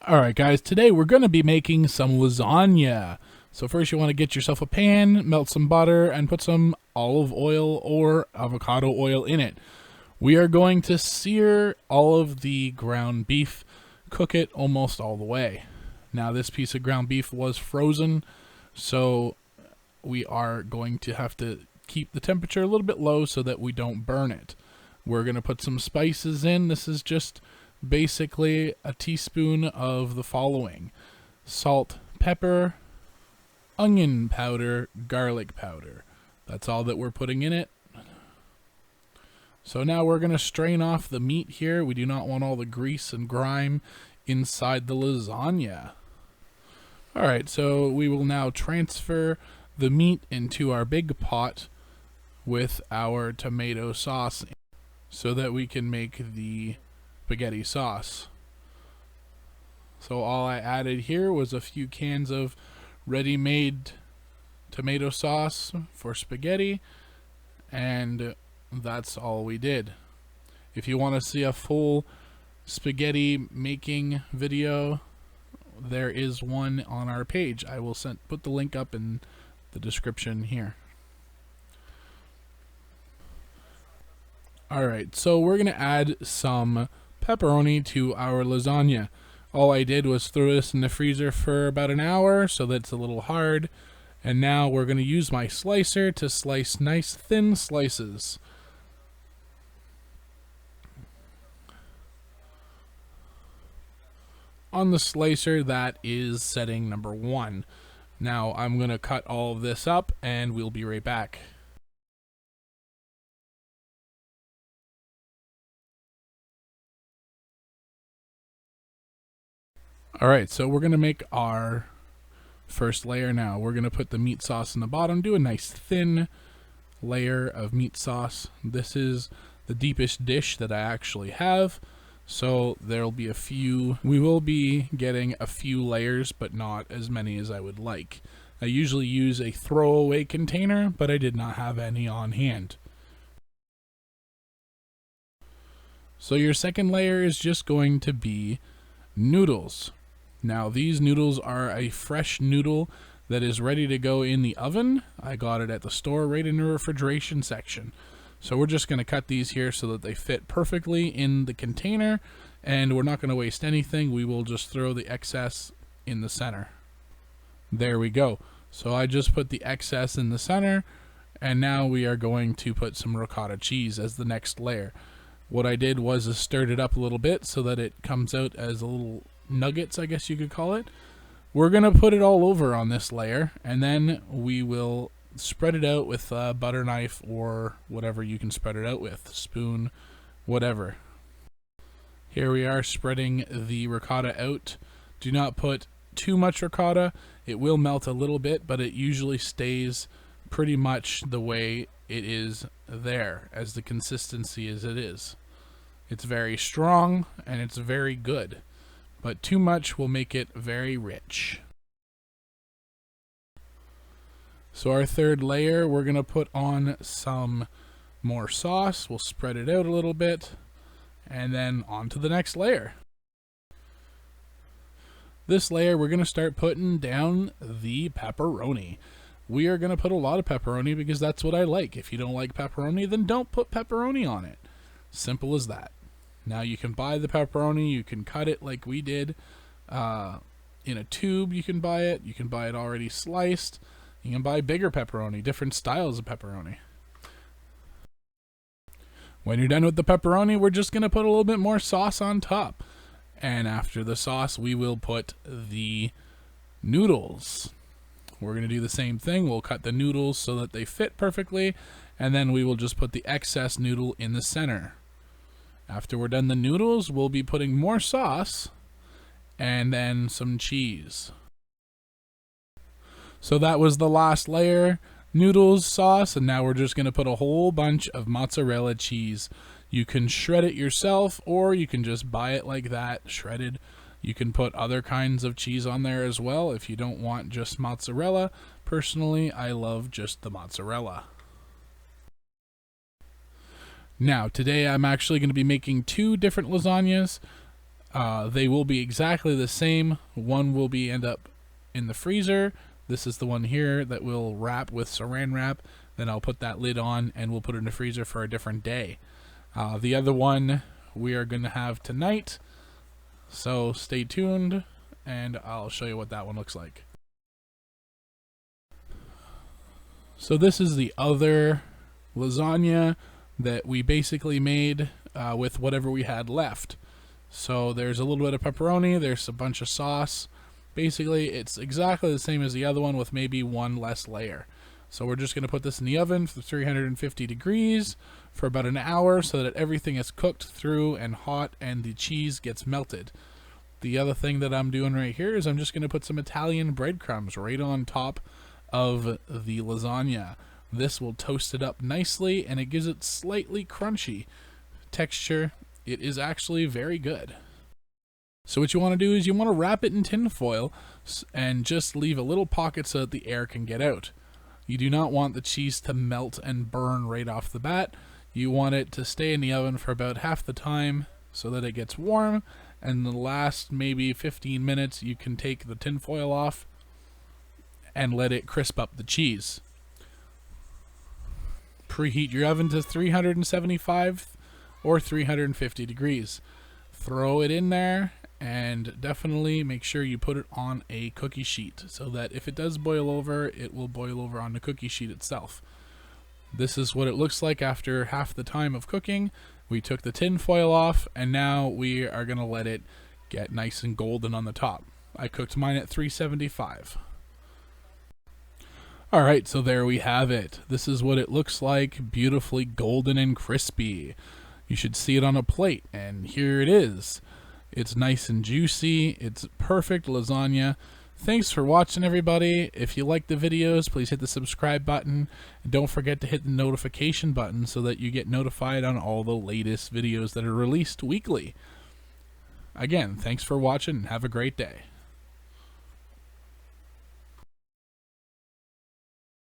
Alright guys, today we're going to be making some lasagna. So first you want to get yourself a pan, melt some butter, and put some olive oil or avocado oil in it. We are going to sear all of the ground beef, cook it almost all the way. Now this piece of ground beef was frozen, so we are going to have to keep the temperature a little bit low so that we don't burn it. We're going to put some spices in. This is just basically a teaspoon of the following: salt, pepper, onion powder, garlic powder. That's all that we're putting in it. So now we're going to strain off the meat here. We do not want all the grease and grime inside the lasagna. Alright, so we will now transfer the meat into our big pot with our tomato sauce so that we can make the spaghetti sauce. So all I added here was a few cans of ready-made tomato sauce for spaghetti, and that's all we did. If you want to see a full spaghetti making video, there is one on our page. I will put the link up in the description here. Alright, so we're going to add some pepperoni to our lasagna. All I did was throw this in the freezer for about an hour so that it's a little hard, and now we're going to use my slicer to slice nice thin slices. On the slicer, that is setting number 1. Now I'm going to cut all of this up and we'll be right back. Alright, so we're going to make our first layer now. We're going to put the meat sauce in the bottom, do a nice thin layer of meat sauce. This is the deepest dish that I actually have, so there'll be we will be getting a few layers, but not as many as I would like. I usually use a throwaway container, but I did not have any on hand. So your second layer is just going to be noodles. Now these noodles are a fresh noodle that is ready to go in the oven. I got it at the store right in the refrigeration section. So we're just going to cut these here so that they fit perfectly in the container, and we're not going to waste anything. We will just throw the excess in the center. There we go. So I just put the excess in the center, and now we are going to put some ricotta cheese as the next layer. What I did was stirred it up a little bit so that it comes out as a little nuggets, I guess you could call it. We're going to put it all over on this layer, and then we will spread it out with a butter knife or whatever you can spread it out with, spoon, whatever. Here we are spreading the ricotta out. Do not put too much ricotta. It will melt a little bit, but it usually stays pretty much the way it is there, as the consistency as it is. It's very strong and it's very good, but too much will make it very rich. So our third layer, we're going to put on some more sauce. We'll spread it out a little bit, and then on to the next layer. This layer, we're going to start putting down the pepperoni. We are going to put a lot of pepperoni because that's what I like. If you don't like pepperoni, then don't put pepperoni on it. Simple as that. Now you can buy the pepperoni, you can cut it like we did in a tube. You can buy it already sliced. You can buy bigger pepperoni, different styles of pepperoni. When you're done with the pepperoni, we're just going to put a little bit more sauce on top. And after the sauce, we will put the noodles. We're going to do the same thing. We'll cut the noodles so that they fit perfectly, and then we will just put the excess noodle in the center. After we're done the noodles, we'll be putting more sauce and then some cheese. So that was the last layer, noodles, sauce, and now we're just going to put a whole bunch of mozzarella cheese. You can shred it yourself, or you can just buy it like that, shredded. You can put other kinds of cheese on there as well if you don't want just mozzarella. Personally, I love just the mozzarella. Now, today I'm actually going to be making two different lasagnas. They will be exactly the same. One will be end up in the freezer. This is the one here that we'll wrap with saran wrap. Then I'll put that lid on and we'll put it in the freezer for a different day. The other one we are going to have tonight. So stay tuned and I'll show you what that one looks like. So this is the other lasagna that we basically made with whatever we had left. So there's a little bit of pepperoni, there's a bunch of sauce. Basically, it's exactly the same as the other one with maybe one less layer. So we're just going to put this in the oven for 350 degrees for about an hour so that everything is cooked through and hot and the cheese gets melted. The other thing that I'm doing right here is I'm just going to put some Italian breadcrumbs right on top of the lasagna. This will toast it up nicely and it gives it slightly crunchy texture. It is actually very good. So what you want to do is you want to wrap it in tin foil and just leave a little pocket so that the air can get out. You do not want the cheese to melt and burn right off the bat. You want it to stay in the oven for about half the time so that it gets warm, and the last maybe 15 minutes you can take the tin foil off and let it crisp up the cheese. Preheat your oven to 375 or 350 degrees. Throw it in there and definitely make sure you put it on a cookie sheet so that if it does boil over, it will boil over on the cookie sheet itself. This is what it looks like after half the time of cooking. We took the tin foil off and now we are going to let it get nice and golden on the top. I cooked mine at 375. Alright, so there we have it. This is what it looks like, beautifully golden and crispy. You should see it on a plate, and here it is. It's nice and juicy. It's perfect lasagna. Thanks for watching, everybody. If you like the videos, please hit the subscribe button. And don't forget to hit the notification button so that you get notified on all the latest videos that are released weekly. Again, thanks for watching and have a great day.